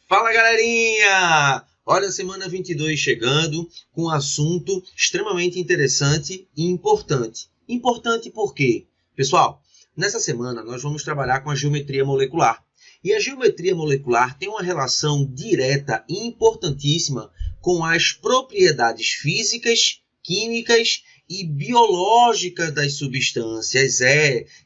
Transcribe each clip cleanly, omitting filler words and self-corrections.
Fala, galerinha! Olha a semana 22 chegando com um assunto extremamente interessante e importante. Importante por quê? Pessoal, nessa semana nós vamos trabalhar com a geometria molecular. E a geometria molecular tem uma relação direta e importantíssima com as propriedades físicas, químicas e biológicas das substâncias.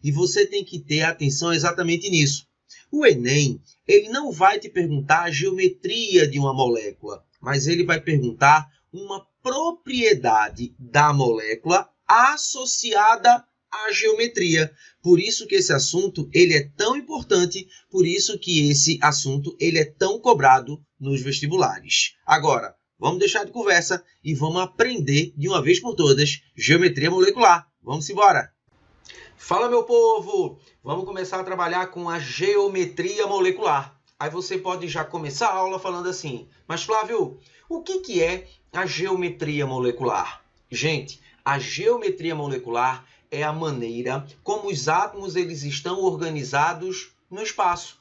E você tem que ter atenção exatamente nisso. O Enem, ele não vai te perguntar a geometria de uma molécula, mas ele vai perguntar uma propriedade da molécula associada à geometria. Por isso que esse assunto ele é tão importante, por isso que esse assunto ele é tão cobrado nos vestibulares. Agora, vamos deixar de conversa e vamos aprender de uma vez por todas geometria molecular. Vamos embora! Fala, meu povo! Vamos começar a trabalhar com a geometria molecular. Aí você pode já começar a aula falando assim, mas Flávio, o que é a geometria molecular? Gente, a geometria molecular é a maneira como os átomos eles estão organizados no espaço.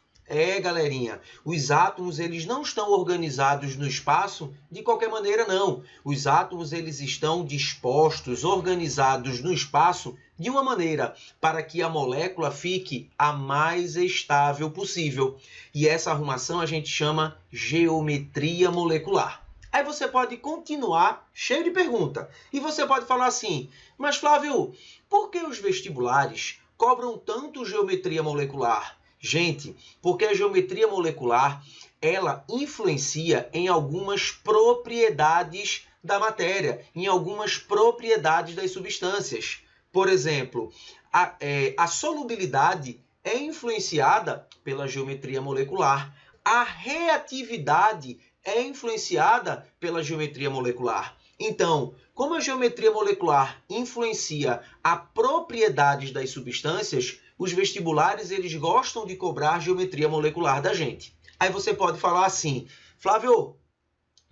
Galerinha, os átomos eles não estão organizados no espaço de qualquer maneira, não. Os átomos eles estão dispostos, organizados no espaço de uma maneira para que a molécula fique a mais estável possível. E essa arrumação a gente chama geometria molecular. Aí você pode continuar cheio de pergunta. E você pode falar assim, mas Flávio, por que os vestibulares cobram tanto geometria molecular? Gente, porque a geometria molecular, ela influencia em algumas propriedades da matéria, em algumas propriedades das substâncias. Por exemplo, a solubilidade é influenciada pela geometria molecular. A reatividade é influenciada pela geometria molecular. Então, como a geometria molecular influencia as propriedades das substâncias, os vestibulares eles gostam de cobrar geometria molecular da gente. Aí você pode falar assim, Flávio,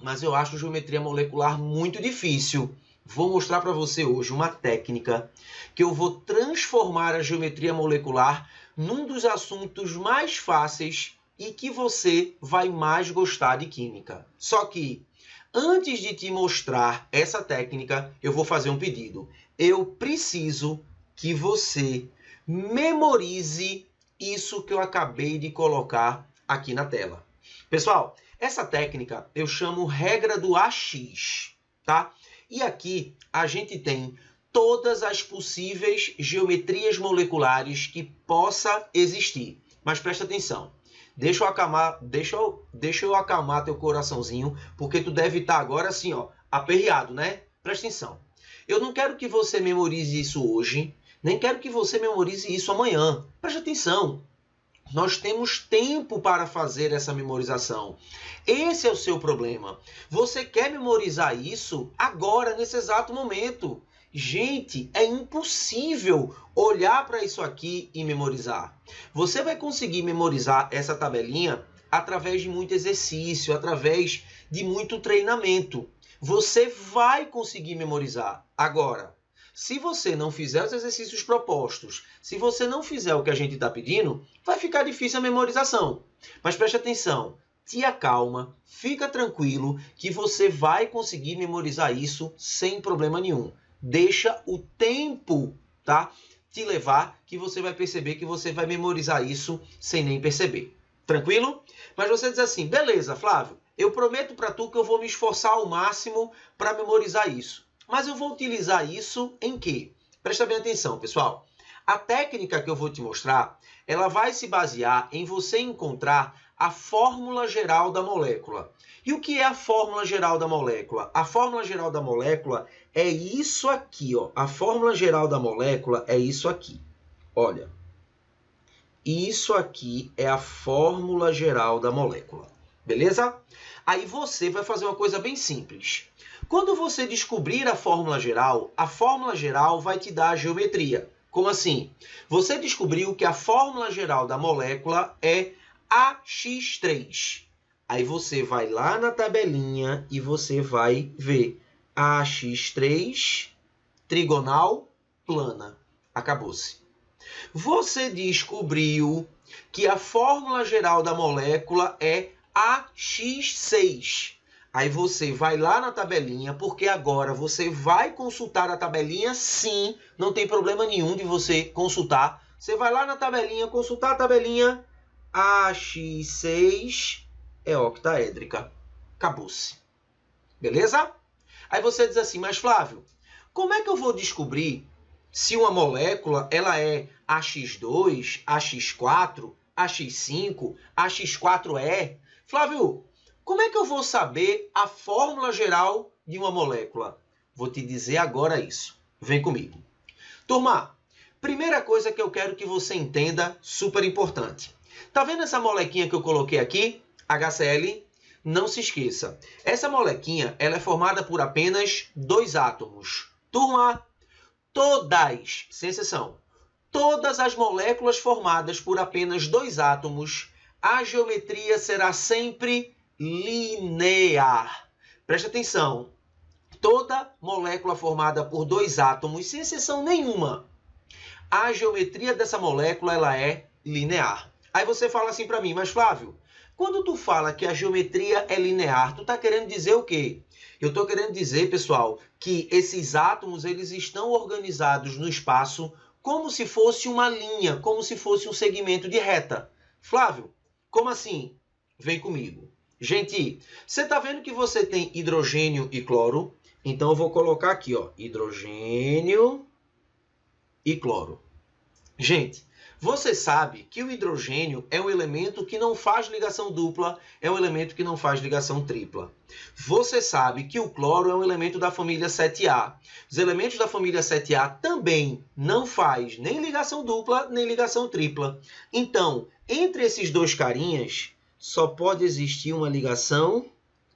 mas eu acho geometria molecular muito difícil. Vou mostrar para você hoje uma técnica que eu vou transformar a geometria molecular num dos assuntos mais fáceis e que você vai mais gostar de química. Só que, antes de te mostrar essa técnica, eu vou fazer um pedido. Eu preciso que você memorize isso que eu acabei de colocar aqui na tela. Pessoal, essa técnica eu chamo regra do AX, tá? E aqui a gente tem todas as possíveis geometrias moleculares que possa existir. Mas presta atenção. Deixa eu acalmar teu coraçãozinho, porque tu deve estar agora assim, ó, aperreado, né? Presta atenção. Eu não quero que você memorize isso hoje, nem quero que você memorize isso amanhã. Presta atenção. Nós temos tempo para fazer essa memorização. Esse é o seu problema. Você quer memorizar isso agora, nesse exato momento. Gente, é impossível olhar para isso aqui e memorizar. Você vai conseguir memorizar essa tabelinha através de muito exercício, através de muito treinamento. Você vai conseguir memorizar. Agora, se você não fizer os exercícios propostos, se você não fizer o que a gente está pedindo, vai ficar difícil a memorização. Mas preste atenção, te acalma, fica tranquilo que você vai conseguir memorizar isso sem problema nenhum. Deixa o tempo, tá, te levar, que você vai perceber que você vai memorizar isso sem nem perceber. Tranquilo? Mas você diz assim, beleza, Flávio, eu prometo para tu que eu vou me esforçar ao máximo para memorizar isso. Mas eu vou utilizar isso em quê? Presta bem atenção, pessoal. A técnica que eu vou te mostrar, ela vai se basear em você encontrar a fórmula geral da molécula. E o que é a fórmula geral da molécula? A fórmula geral da molécula é isso aqui, ó. A fórmula geral da molécula é isso aqui. Olha. Isso aqui é a fórmula geral da molécula. Beleza? Aí você vai fazer uma coisa bem simples. Quando você descobrir a fórmula geral vai te dar a geometria. Como assim? Você descobriu que a fórmula geral da molécula é AX3. Aí você vai lá na tabelinha e você vai ver AX3, trigonal, plana. Acabou-se. Você descobriu que a fórmula geral da molécula é AX6. Aí você vai lá na tabelinha, porque agora você vai consultar a tabelinha, sim, não tem problema nenhum de você consultar. Você vai lá na tabelinha, consultar a tabelinha, AX6 é octaédrica. Acabou-se. Beleza? Aí você diz assim, mas Flávio, como é que eu vou descobrir se uma molécula ela é AX2, AX4, AX5, AX4E? Flávio, como é que eu vou saber a fórmula geral de uma molécula? Vou te dizer agora isso. Vem comigo. Turma, primeira coisa que eu quero que você entenda, super importante. Tá vendo essa molequinha que eu coloquei aqui? HCl? Não se esqueça. Essa molequinha ela é formada por apenas 2 átomos. Turma, todas, sem exceção, todas as moléculas formadas por apenas 2 átomos, a geometria será sempre linear. Preste atenção. Toda molécula formada por 2 átomos, sem exceção nenhuma, a geometria dessa molécula ela é linear. Aí você fala assim para mim, mas Flávio, quando tu fala que a geometria é linear, tu tá querendo dizer o quê? Eu tô querendo dizer, pessoal, que esses átomos eles estão organizados no espaço como se fosse uma linha, como se fosse um segmento de reta. Flávio, como assim? Vem comigo. Gente, você está vendo que você tem hidrogênio e cloro? Então, eu vou colocar aqui, ó, hidrogênio e cloro. Gente, você sabe que o hidrogênio é um elemento que não faz ligação dupla, é um elemento que não faz ligação tripla. Você sabe que o cloro é um elemento da família 7A. Os elementos da família 7A também não faz nem ligação dupla, nem ligação tripla. Então, entre esses dois carinhas, só pode existir uma ligação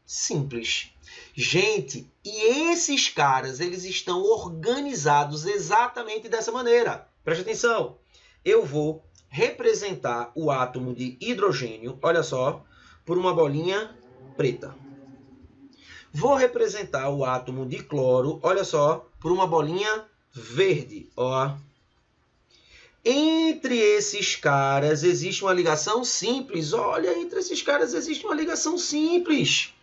simples. Gente, e esses caras, eles estão organizados exatamente dessa maneira. Preste atenção. Eu vou representar o átomo de hidrogênio, olha só, por uma bolinha preta. Vou representar o átomo de cloro, olha só, por uma bolinha verde, ó. Entre esses caras existe uma ligação simples. Olha, entre esses caras existe uma ligação simples.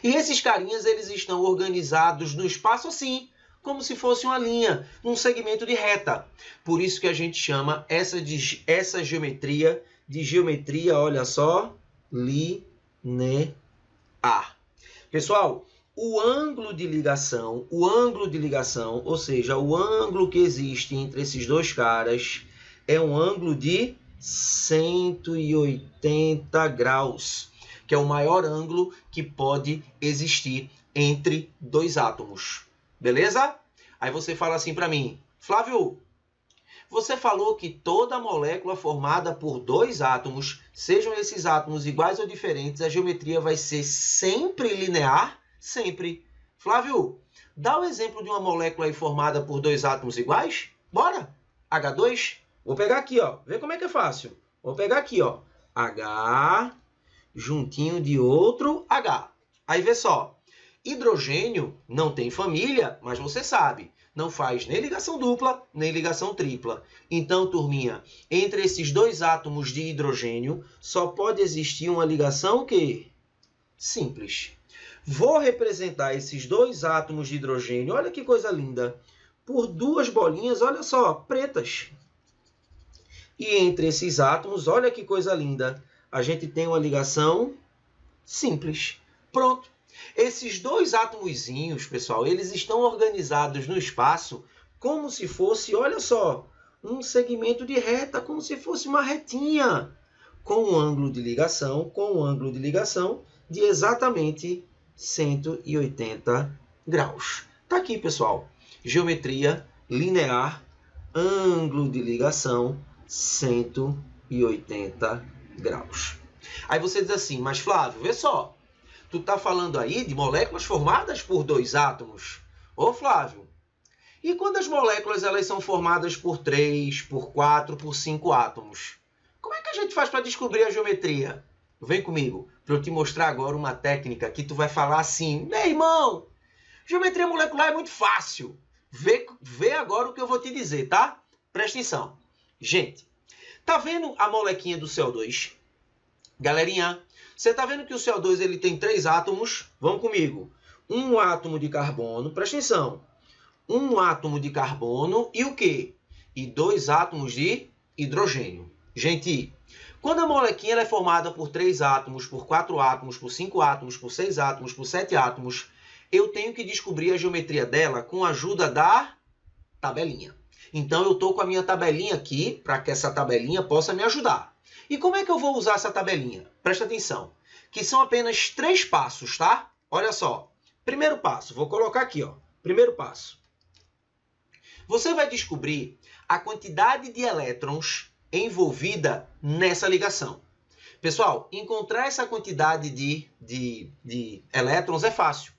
E esses carinhas, eles estão organizados no espaço assim, como se fosse uma linha, num segmento de reta. Por isso que a gente chama essa geometria de geometria, olha só, linear. Pessoal, o ângulo de ligação, ou seja, o ângulo que existe entre esses dois caras é um ângulo de 180 graus, que é o maior ângulo que pode existir entre dois átomos. Beleza? Aí você fala assim para mim, Flávio, você falou que toda molécula formada por 2 átomos, sejam esses átomos iguais ou diferentes, a geometria vai ser sempre linear? Sempre. Flávio, dá o exemplo de uma molécula aí formada por 2 átomos iguais? Bora? H2? Vou pegar aqui, ó. Vê como é que é fácil. Vou pegar aqui, ó. H juntinho de outro H. Aí vê só. Hidrogênio não tem família, mas você sabe, não faz nem ligação dupla, nem ligação tripla. Então, turminha, entre esses 2 átomos de hidrogênio, só pode existir uma ligação que simples. Vou representar esses 2 átomos de hidrogênio, olha que coisa linda, por 2 bolinhas, olha só, pretas. E entre esses átomos, olha que coisa linda, a gente tem uma ligação simples. Pronto. Esses 2 átomozinhos, pessoal, eles estão organizados no espaço como se fosse, olha só, um segmento de reta, como se fosse uma retinha, com um ângulo de ligação, de exatamente 180 graus. Tá aqui, pessoal. Geometria linear, ângulo de ligação, 180 graus. Aí você diz assim, mas Flávio, vê só. Tu tá falando aí de moléculas formadas por 2 átomos. Ô Flávio, e quando as moléculas elas são formadas por 3, por 4, por 5 átomos? Como é que a gente faz para descobrir a geometria? Vem comigo, para eu te mostrar agora uma técnica que tu vai falar assim, meu irmão, geometria molecular é muito fácil. Vê agora o que eu vou te dizer, tá? Presta atenção. Gente, tá vendo a molequinha do CO2? Galerinha, Você está vendo que o CO2 ele tem 3 átomos? Vamos comigo. Um átomo de carbono, presta atenção. Um átomo de carbono e o quê? E 2 átomos de hidrogênio. Gente, quando a molequinha ela é formada por 3 átomos, por 4 átomos, por 5 átomos, por 6 átomos, por 7 átomos, eu tenho que descobrir a geometria dela com a ajuda da tabelinha. Então, eu estou com a minha tabelinha aqui, para que essa tabelinha possa me ajudar. E como é que eu vou usar essa tabelinha? Presta atenção, que são apenas 3 passos, tá? Olha só. Primeiro passo, vou colocar aqui, ó. Primeiro passo. Você vai descobrir a quantidade de elétrons envolvida nessa ligação. Pessoal, encontrar essa quantidade de elétrons é fácil.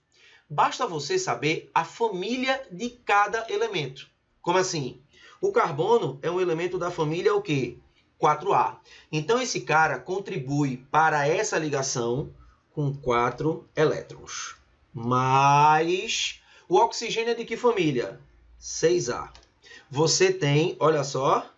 Basta você saber a família de cada elemento. Como assim? O carbono é um elemento da família o quê? 4A. Então, esse cara contribui para essa ligação com 4 elétrons. Mas o oxigênio é de que família? 6A. Você tem, olha só,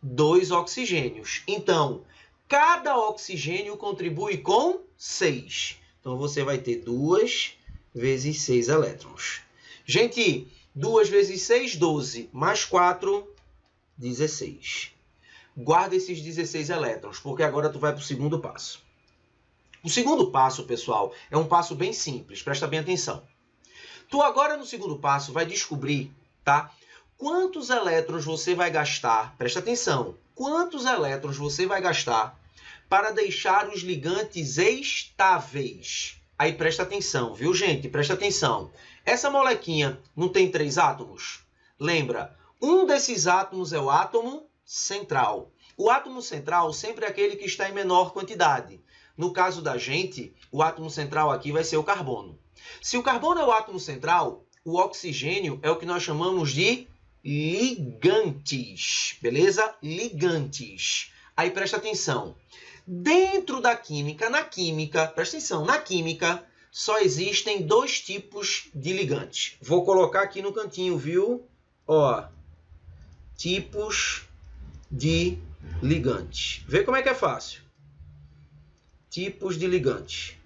2 oxigênios. Então, cada oxigênio contribui com 6. Então, você vai ter 2 vezes 6 elétrons. Gente, 2 vezes 6, 12. Mais 4, 16. Guarda esses 16 elétrons, porque agora tu vai para o segundo passo. O segundo passo, pessoal, é um passo bem simples. Presta bem atenção. Tu agora, no segundo passo, vai descobrir, tá? Quantos elétrons você vai gastar, presta atenção, quantos elétrons você vai gastar para deixar os ligantes estáveis. Aí presta atenção, viu, gente? Presta atenção. Essa molequinha não tem 3 átomos? Lembra, um desses átomos é o átomo central. O átomo central sempre é aquele que está em menor quantidade. No caso da gente, o átomo central aqui vai ser o carbono. Se o carbono é o átomo central, o oxigênio é o que nós chamamos de ligantes. Beleza? Ligantes. Aí presta atenção. Dentro da química, na química, presta atenção, na química só existem 2 tipos de ligantes. Vou colocar aqui no cantinho, viu? Ó, tipos de ligantes. Vê como é que é fácil. Tipos de ligantes.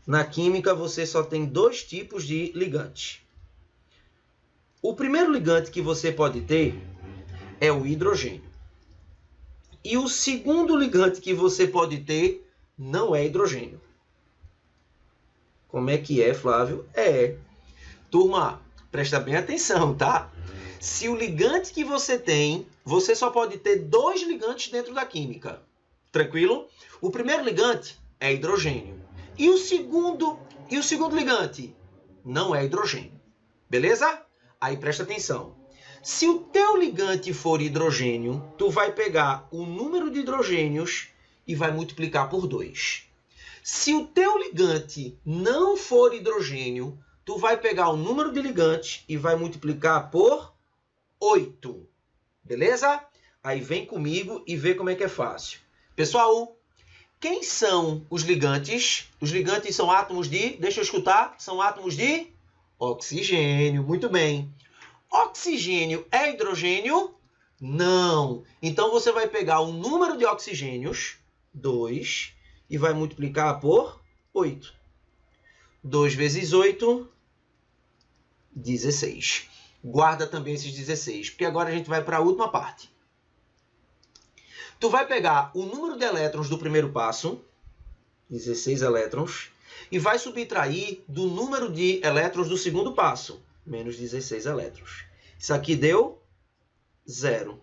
Na química você só tem 2 tipos de ligantes. O primeiro ligante que você pode ter é o hidrogênio. E o segundo ligante que você pode ter não é hidrogênio. Como é que é, Flávio? Turma, presta bem atenção, tá? Se o ligante que você tem, você só pode ter 2 ligantes dentro da química. Tranquilo? O primeiro ligante é hidrogênio. E o segundo ligante não é hidrogênio. Beleza? Aí presta atenção. Se o teu ligante for hidrogênio, tu vai pegar o número de hidrogênios e vai multiplicar por 2. Se o teu ligante não for hidrogênio, tu vai pegar o número de ligantes e vai multiplicar por 8. Beleza? Aí vem comigo e vê como é que é fácil. Pessoal, quem são os ligantes? Os ligantes são átomos de... Deixa eu escutar. São átomos de oxigênio. Muito bem. Oxigênio é hidrogênio? Não. Então, você vai pegar o número de oxigênios, 2, e vai multiplicar por 8. 2 vezes 8, 16. Guarda também esses 16, porque agora a gente vai para a última parte. Tu vai pegar o número de elétrons do primeiro passo, 16 elétrons, e vai subtrair do número de elétrons do segundo passo, menos 16 elétrons. Isso aqui deu 0.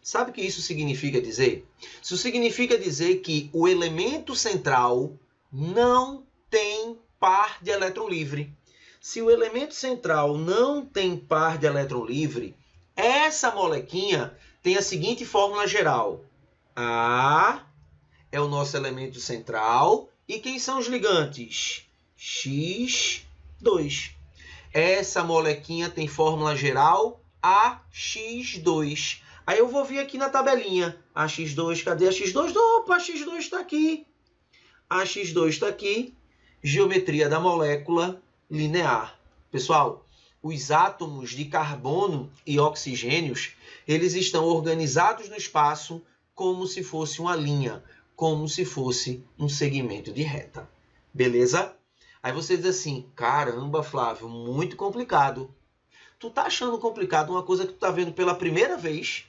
Sabe o que isso significa dizer? Isso significa dizer que o elemento central não tem par de elétron livre. Se o elemento central não tem par de elétron livre, essa molequinha tem a seguinte fórmula geral. A é o nosso elemento central. E quem são os ligantes? X2. Essa molequinha tem fórmula geral AX2. Aí eu vou vir aqui na tabelinha. AX2, cadê a X2? Opa, a X2 está aqui. A X2 está aqui. Geometria da molécula linear. Pessoal, os átomos de carbono e oxigênios, eles estão organizados no espaço como se fosse uma linha. como se fosse um segmento de reta. Beleza? Aí você diz assim, caramba, Flávio, muito complicado. Tu tá achando complicado uma coisa que tu tá vendo pela primeira vez?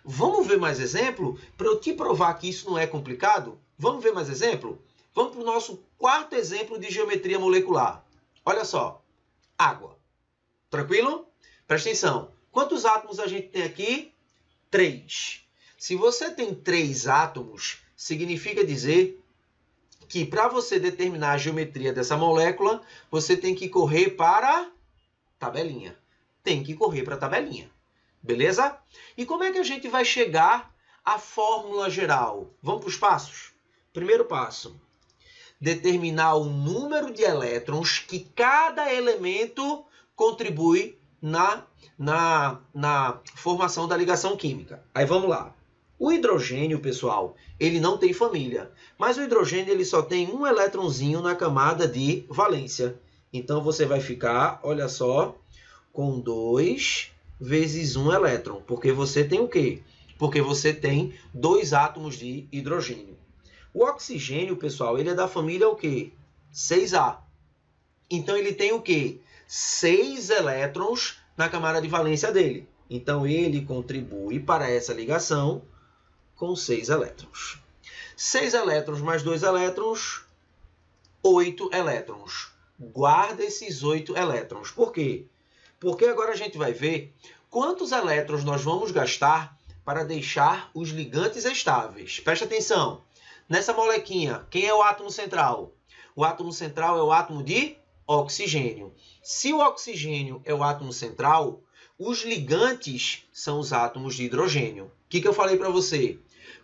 Vamos ver mais exemplo? Para eu te provar que isso não é complicado? Vamos ver mais exemplo? Vamos para o nosso quarto exemplo de geometria molecular. Olha só, água. Tranquilo? Presta atenção. Quantos átomos a gente tem aqui? 3. Se você tem 3 átomos, significa dizer que para você determinar a geometria dessa molécula, você tem que correr para a tabelinha. Tem que correr para a tabelinha. Beleza? E como é que a gente vai chegar à fórmula geral? Vamos para os passos? Primeiro passo. Determinar o número de elétrons que cada elemento contribui na formação da ligação química. Aí vamos lá. O hidrogênio, pessoal, ele não tem família. Mas o hidrogênio ele só tem um elétronzinho na camada de valência. Então você vai ficar, olha só, com 2 vezes 1 elétron. Porque você tem o quê? Porque você tem 2 átomos de hidrogênio. O oxigênio, pessoal, ele é da família o quê? 6A. Então ele tem o quê? 6 elétrons na camada de valência dele. Então ele contribui para essa ligação com 6 elétrons. 6 elétrons mais 2 elétrons, 8 elétrons. Guarda esses 8 elétrons. Por quê? Porque agora a gente vai ver quantos elétrons nós vamos gastar para deixar os ligantes estáveis. Presta atenção. Nessa molequinha, quem é o átomo central? O átomo central é o átomo de oxigênio. Se o oxigênio é o átomo central, os ligantes são os átomos de hidrogênio. O que eu falei para você?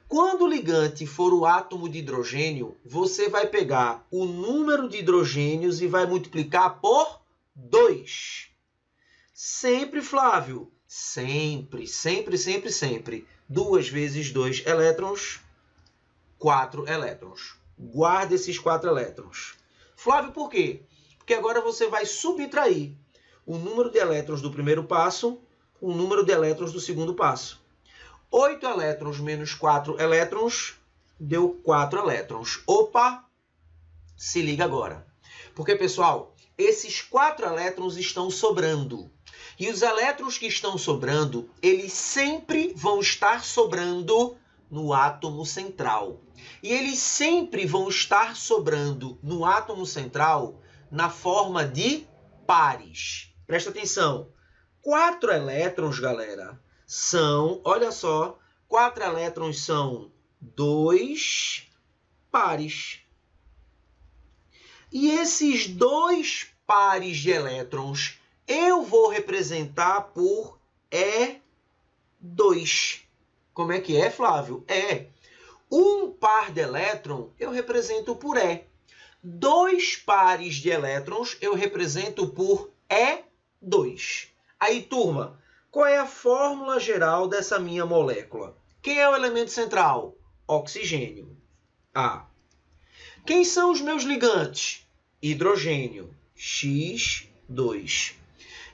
Quando o ligante for o átomo de hidrogênio, você vai pegar o número de hidrogênios e vai multiplicar por 2. Sempre, Flávio. Sempre, sempre, sempre, sempre. 2 vezes 2 elétrons, 4 elétrons. Guarda esses 4 elétrons. Flávio, por quê? Porque agora você vai subtrair o número de elétrons do primeiro passo, o número de elétrons do segundo passo. 8 elétrons menos 4 elétrons deu 4 elétrons. Opa! Se liga agora. Porque, pessoal, esses 4 elétrons estão sobrando. E os elétrons que estão sobrando, eles sempre vão estar sobrando no átomo central. E eles sempre vão estar sobrando no átomo central na forma de pares. Presta atenção. 4 elétrons, galera, são, olha só, 4 elétrons são 2 pares. E esses 2 pares de elétrons eu vou representar por E2. Como é que é, Flávio? Um par de elétron eu represento por E. 2 pares de elétrons eu represento por E2. Aí, turma, qual é a fórmula geral dessa minha molécula? Quem é o elemento central? Oxigênio. A. Quem são os meus ligantes? Hidrogênio. X2.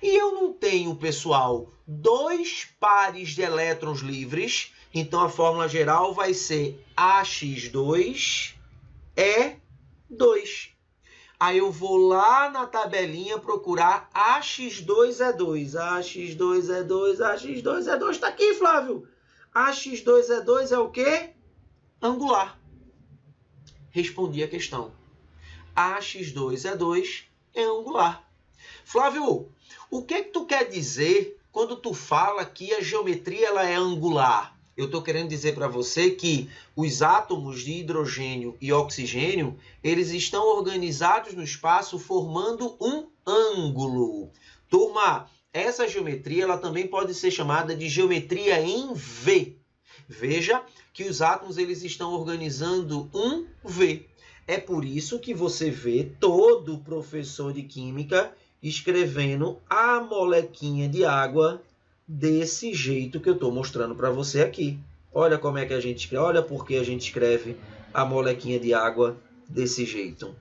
E eu não tenho, pessoal, 2 pares de elétrons livres. Então, a fórmula geral vai ser AX2, E2. Aí eu vou lá na tabelinha procurar AX2E2. AX2E2, AX2E2. Está aqui, Flávio. AX2E2 é o quê? Angular. Respondi a questão. AX2E2 é angular. Flávio, o que tu quer dizer quando tu fala que a geometria ela é angular? Eu estou querendo dizer para você que os átomos de hidrogênio e oxigênio, eles estão organizados no espaço formando um ângulo. Turma, essa geometria ela também pode ser chamada de geometria em V. Veja que os átomos eles estão organizando um V. É por isso que você vê todo professor de química escrevendo a molequinha de água desse jeito que eu estou mostrando para você aqui. Olha como é que a gente escreve, olha por que a gente escreve a molequinha de água desse jeito.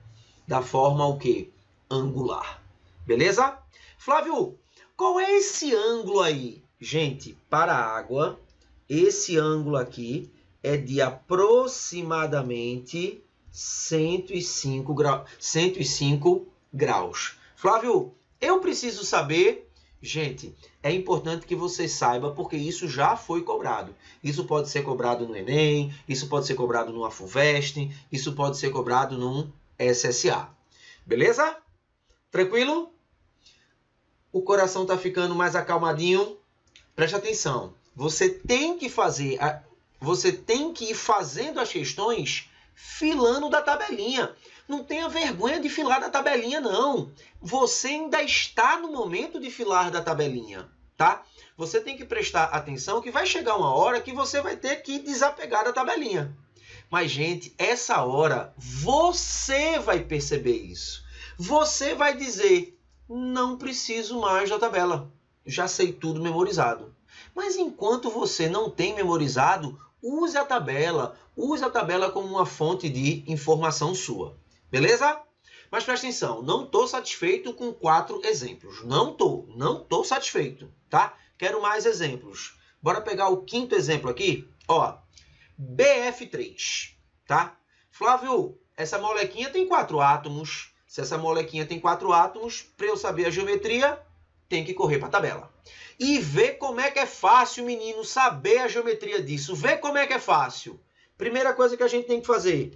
Da forma o quê? Angular. Beleza? Flávio, qual é esse ângulo aí? Gente, para a água, esse ângulo aqui é de aproximadamente 105 graus. Flávio, eu preciso saber... Gente, é importante que você saiba, porque isso já foi cobrado. Isso pode ser cobrado no Enem, isso pode ser cobrado no Afuvest, isso pode ser cobrado num SSA. Beleza? Tranquilo? O coração está ficando mais acalmadinho? Preste atenção. Você tem que ir fazendo as questões filando da tabelinha. Não tenha vergonha de filar da tabelinha, não. Você ainda está no momento de filar da tabelinha, tá? Você tem que prestar atenção que vai chegar uma hora que você vai ter que desapegar da tabelinha. Mas, gente, essa hora você vai perceber isso. Você vai dizer, não preciso mais da tabela. Já sei tudo memorizado. Mas enquanto você não tem memorizado, use a tabela. Use a tabela como uma fonte de informação sua. Beleza? Mas presta atenção, não estou satisfeito com 4 exemplos. Não estou satisfeito, tá? Quero mais exemplos. Bora pegar o 5º exemplo aqui. Ó, BF3, tá? Flávio, essa molequinha tem 4 átomos. Se essa molequinha tem 4 átomos, para eu saber a geometria, tem que correr para a tabela. E ver como é que é fácil, menino, saber a geometria disso. Ver como é que é fácil. Primeira coisa que a gente tem que fazer,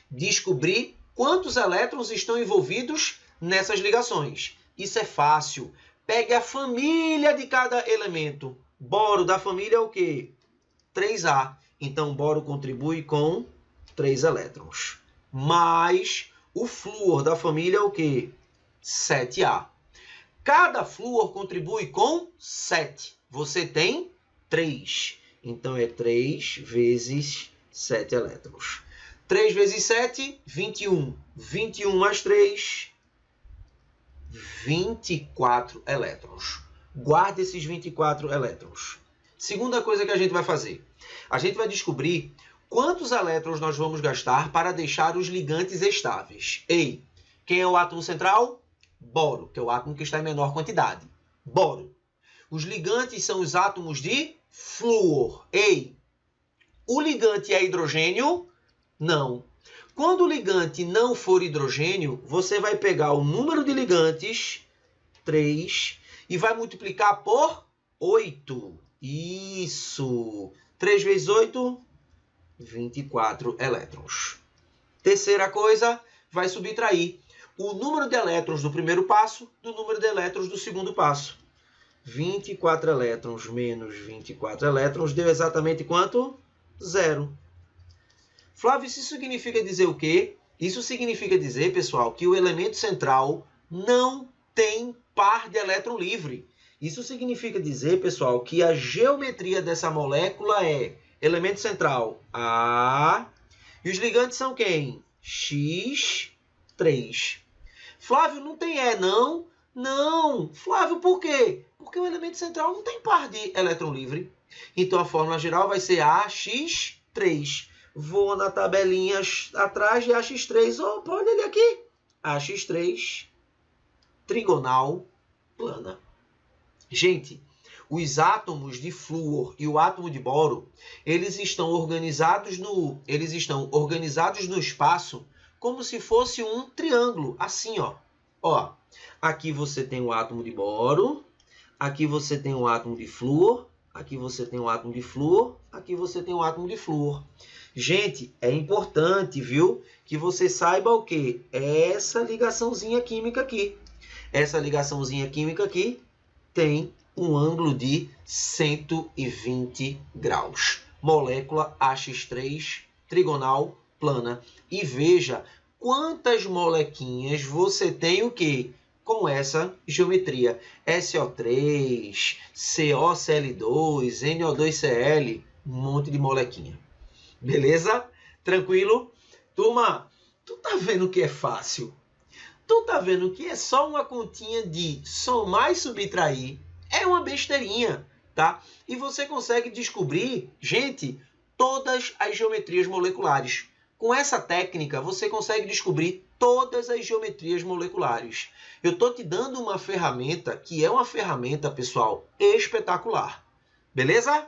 descobrir quantos elétrons estão envolvidos nessas ligações. Isso é fácil. Pegue a família de cada elemento. Boro da família é o quê? 3A. Então, boro contribui com 3 elétrons. Mais o flúor da família é o quê? 7A. Cada flúor contribui com 7. Você tem 3. Então, é 3 vezes 7 elétrons. 3 vezes 7, 21. 21 mais 3, 24 elétrons. Guarde esses 24 elétrons. Segunda coisa que a gente vai fazer. A gente vai descobrir quantos elétrons nós vamos gastar para deixar os ligantes estáveis. Ei, quem é o átomo central? Boro, que é o átomo que está em menor quantidade. Boro. Os ligantes são os átomos de flúor. Ei, o ligante é hidrogênio? Não. Quando o ligante não for hidrogênio, você vai pegar o número de ligantes, 3, e vai multiplicar por 8. Isso. 3 vezes 8, 24 elétrons. Terceira coisa, vai subtrair o número de elétrons do primeiro passo do número de elétrons do segundo passo. 24 elétrons menos 24 elétrons deu exatamente quanto? 0. Flávio, isso significa dizer o quê? Isso significa dizer, pessoal, que o elemento central não tem par de elétron livre. Isso significa dizer, pessoal, que a geometria dessa molécula é elemento central A e os ligantes são quem? X3. Flávio, não tem E, não? Não. Flávio, por quê? Porque o elemento central não tem par de elétron livre. Então, a fórmula geral vai ser AX3. Vou na tabelinha atrás de AX3. Opa, olha ele aqui. AX3, trigonal, plana. Gente, os átomos de flúor e o átomo de boro, eles estão organizados no espaço como se fosse um triângulo. Assim, ó. Ó, aqui você tem o átomo de boro, aqui você tem o átomo de flúor, aqui você tem o átomo de flúor, aqui você tem o átomo de flúor. Gente, é importante, viu, que você saiba o quê? Essa ligaçãozinha química aqui. Essa ligaçãozinha química aqui tem um ângulo de 120 graus. Molécula AX3, trigonal, plana. E veja quantas molequinhas você tem o quê? Com essa geometria. SO3, COCl2, NO2Cl, um monte de molequinha. Beleza? Tranquilo? Turma, tu tá vendo que é fácil? Tu tá vendo que é só uma continha de somar e subtrair? É uma besteirinha, tá? E você consegue descobrir, gente, todas as geometrias moleculares. Com essa técnica, você consegue descobrir todas as geometrias moleculares. Eu tô te dando uma ferramenta que é uma ferramenta, pessoal, espetacular. Beleza?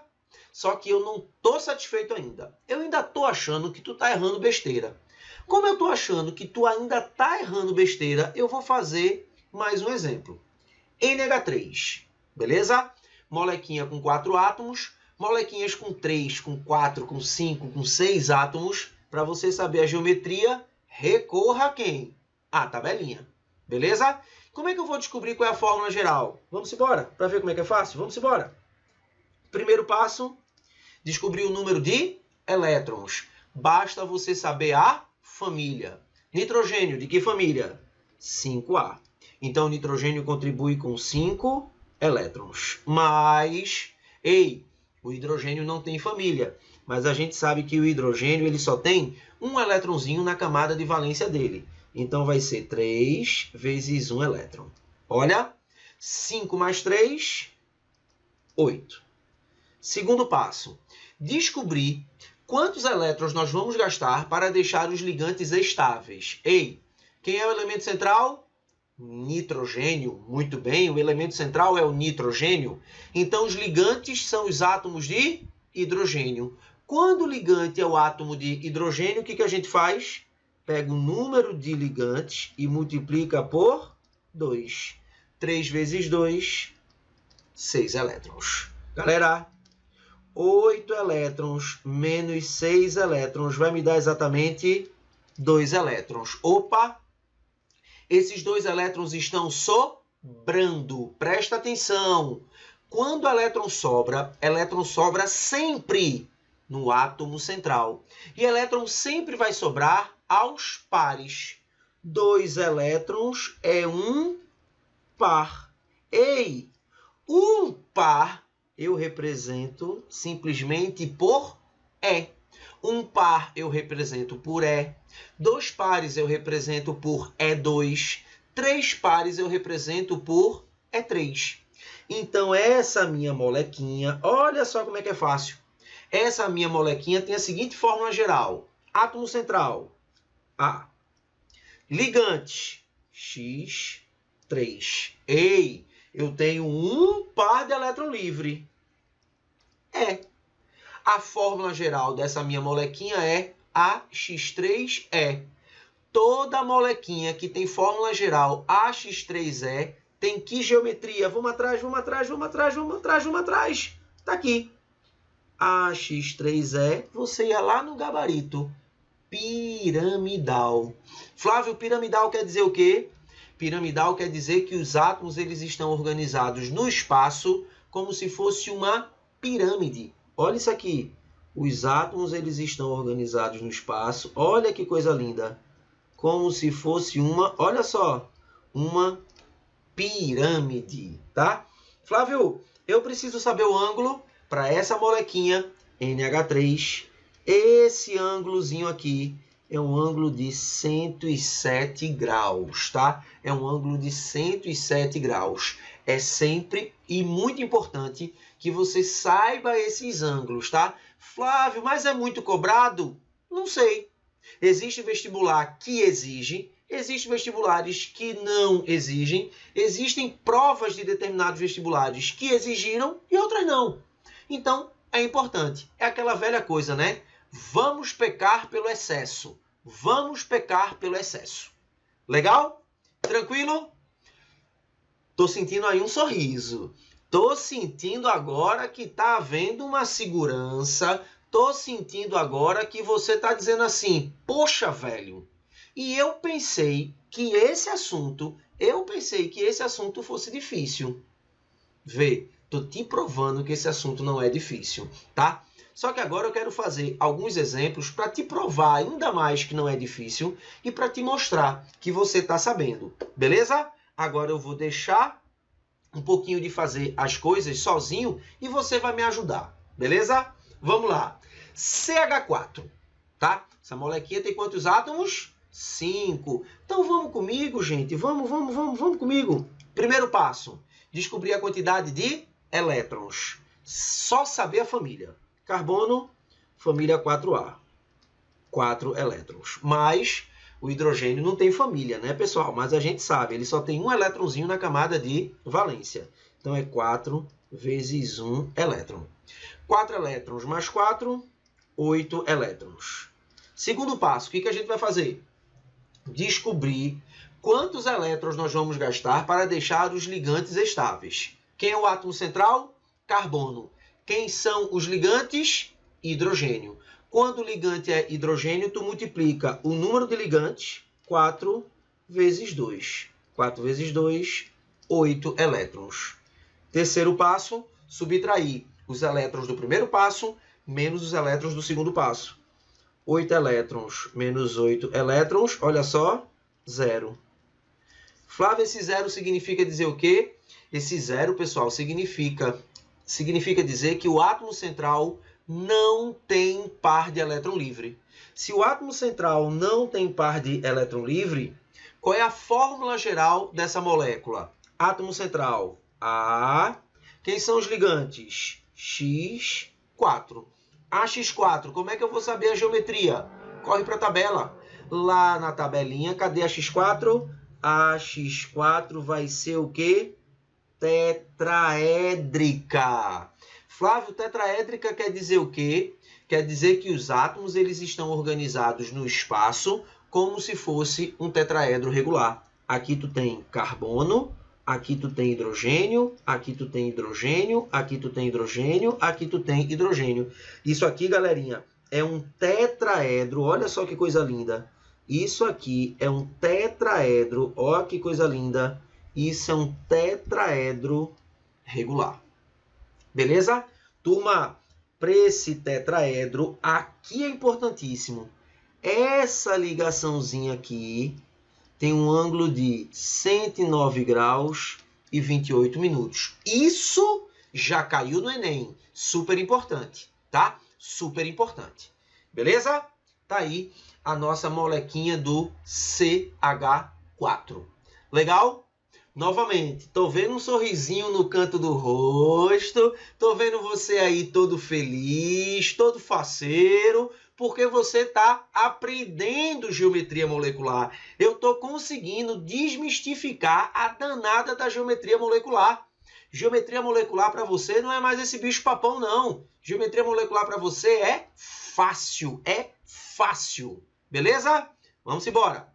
Só que eu não estou satisfeito ainda. Eu ainda estou achando que tu está errando besteira. Como eu estou achando que tu ainda está errando besteira, eu vou fazer mais um exemplo. NH3, beleza? Molequinha com 4 átomos, molequinhas com 3, com 4, com 5, com 6 átomos. Para você saber a geometria, recorra a quem? A tabelinha, beleza? Como é que eu vou descobrir qual é a fórmula geral? Vamos embora, para ver como é que é fácil? Vamos embora. Primeiro passo, descobrir o número de elétrons. Basta você saber a família. Nitrogênio, de que família? 5A. Então, o nitrogênio contribui com 5 elétrons. Mas, o hidrogênio não tem família. Mas a gente sabe que o hidrogênio ele só tem um elétronzinho na camada de valência dele. Então, vai ser 3 vezes 1 elétron. Olha, 5 mais 3, 8. Segundo passo, descobrir quantos elétrons nós vamos gastar para deixar os ligantes estáveis. Quem é o elemento central? Nitrogênio. Muito bem, o elemento central é o nitrogênio. Então, os ligantes são os átomos de hidrogênio. Quando o ligante é o átomo de hidrogênio, o que a gente faz? Pega o número de ligantes e multiplica por 2. 3 vezes 2, 6 elétrons. Galera, 8 elétrons menos 6 elétrons vai me dar exatamente 2 elétrons. Opa! Esses 2 elétrons estão sobrando. Presta atenção. Quando o elétron sobra sempre no átomo central. E elétron sempre vai sobrar aos pares. 2 elétrons é um par. Um par eu represento simplesmente por E. Um par eu represento por E. 2 pares eu represento por E2. 3 pares eu represento por E3. Então, essa minha molequinha, olha só como é que é fácil. Essa minha molequinha tem a seguinte fórmula geral. Átomo central, A. Ligante, X3. Eu tenho um par de elétron livre. A fórmula geral dessa minha molequinha é AX3E. Toda molequinha que tem fórmula geral AX3E tem que geometria? Vamos atrás. Está aqui. AX3E, você ia lá no gabarito. Piramidal. Flávio, piramidal quer dizer o quê? Piramidal quer dizer que os átomos eles estão organizados no espaço como se fosse uma pirâmide. Olha isso aqui. Os átomos eles estão organizados no espaço. Olha que coisa linda. Como se fosse olha só, uma pirâmide, tá? Flávio, eu preciso saber o ângulo para essa molequinha NH3. Esse ângulozinho aqui é um ângulo de 107 graus, tá? É um ângulo de 107 graus. É sempre e muito importante que você saiba esses ângulos, tá? Flávio, mas é muito cobrado? Não sei. Existe vestibular que exige, existem vestibulares que não exigem, existem provas de determinados vestibulares que exigiram e outras não. Então, é importante. É aquela velha coisa, né? Vamos pecar pelo excesso. Vamos pecar pelo excesso. Legal? Tranquilo? Tô sentindo aí um sorriso. Tô sentindo agora que tá havendo uma segurança. Tô sentindo agora que você tá dizendo assim, poxa, velho. E eu pensei que esse assunto fosse difícil. Vê, tô te provando que esse assunto não é difícil, tá? Só que agora eu quero fazer alguns exemplos para te provar ainda mais que não é difícil e para te mostrar que você está sabendo, beleza? Agora eu vou deixar um pouquinho de fazer as coisas sozinho e você vai me ajudar, beleza? Vamos lá. CH4, tá? Essa molequinha tem quantos átomos? 5. Então vamos comigo, gente. Vamos comigo. Primeiro passo, descobrir a quantidade de elétrons. Só saber a família. Carbono, família 4A. 4 elétrons. Mas o hidrogênio não tem família, né, pessoal? Mas a gente sabe, ele só tem um elétronzinho na camada de valência. Então é 4 vezes 1 elétron. 4 elétrons mais 4, 8 elétrons. Segundo passo, o que a gente vai fazer? Descobrir quantos elétrons nós vamos gastar para deixar os ligantes estáveis. Quem é o átomo central? Carbono. Quem são os ligantes? Hidrogênio. Quando o ligante é hidrogênio, tu multiplica o número de ligantes, 4 vezes 2. 4 vezes 2, 8 elétrons. Terceiro passo, subtrair os elétrons do primeiro passo menos os elétrons do segundo passo. 8 elétrons menos 8 elétrons, olha só, 0. Flávio, esse 0 significa dizer o quê? Esse 0, pessoal, significa dizer que o átomo central não tem par de elétron livre. Se o átomo central não tem par de elétron livre, qual é a fórmula geral dessa molécula? Átomo central, A. Quem são os ligantes? X4. AX4, como é que eu vou saber a geometria? Corre para a tabela. Lá na tabelinha, cadê a X4? A X4 vai ser o quê? Tetraédrica. Flávio, tetraédrica quer dizer o quê? Quer dizer que os átomos eles estão organizados no espaço como se fosse um tetraedro regular. Aqui tu tem carbono, aqui tu tem hidrogênio, aqui tu tem hidrogênio, aqui tu tem hidrogênio, aqui tu tem hidrogênio. Isso aqui, galerinha, é um tetraedro. Olha só que coisa linda. Isso aqui é um tetraedro. Olha que coisa linda. Isso é um tetraedro regular. Beleza? Turma, para esse tetraedro, aqui é importantíssimo. Essa ligaçãozinha aqui tem um ângulo de 109 graus e 28 minutos. Isso já caiu no Enem. Super importante, tá? Super importante. Beleza? Tá aí a nossa molequinha do CH4. Legal? Novamente, tô vendo um sorrisinho no canto do rosto, tô vendo você aí todo feliz, todo faceiro, porque você está aprendendo geometria molecular. Eu estou conseguindo desmistificar a danada da geometria molecular. Geometria molecular para você não é mais esse bicho-papão, não. Geometria molecular para você é fácil, Beleza? Vamos embora.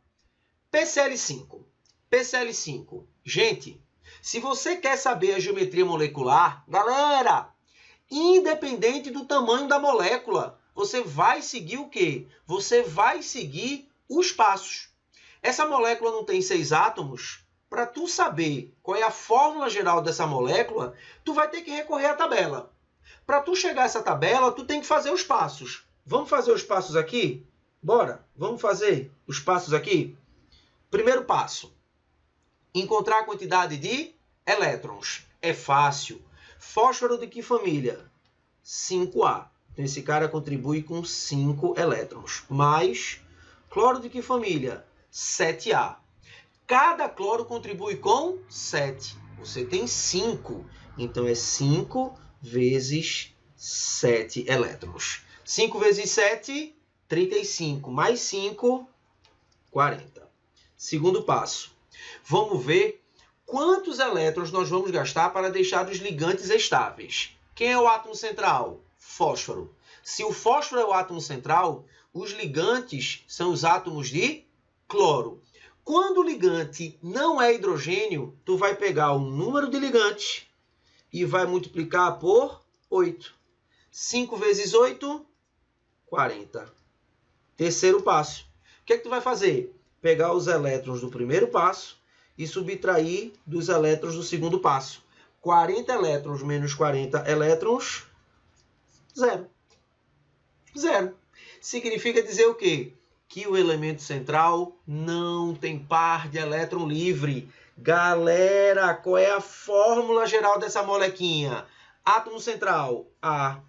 PCl5. PCl5. Gente, se você quer saber a geometria molecular, galera, independente do tamanho da molécula, você vai seguir o quê? Você vai seguir os passos. Essa molécula não tem 6 átomos. Para tu saber qual é a fórmula geral dessa molécula, tu vai ter que recorrer à tabela. Para tu chegar a essa tabela, tu tem que fazer os passos. Vamos fazer os passos aqui? Bora, vamos fazer os passos aqui? Primeiro passo. Encontrar a quantidade de elétrons. É fácil. Fósforo de que família? 5A. Então, esse cara contribui com 5 elétrons. Mais cloro de que família? 7A. Cada cloro contribui com 7. Você tem 5. Então, é 5 vezes 7 elétrons. 5 vezes 7, 35. Mais 5, 40. Segundo passo. Vamos ver quantos elétrons nós vamos gastar para deixar os ligantes estáveis. Quem é o átomo central? Fósforo. Se o fósforo é o átomo central, os ligantes são os átomos de cloro. Quando o ligante não é hidrogênio, tu vai pegar o número de ligantes e vai multiplicar por 8. 5 vezes 8, 40. Terceiro passo. O que é que tu vai fazer? Pegar os elétrons do primeiro passo e subtrair dos elétrons do segundo passo. 40 elétrons menos 40 elétrons, 0. 0. Significa dizer o quê? Que o elemento central não tem par de elétron livre. Galera, qual é a fórmula geral dessa molequinha? Átomo central, A.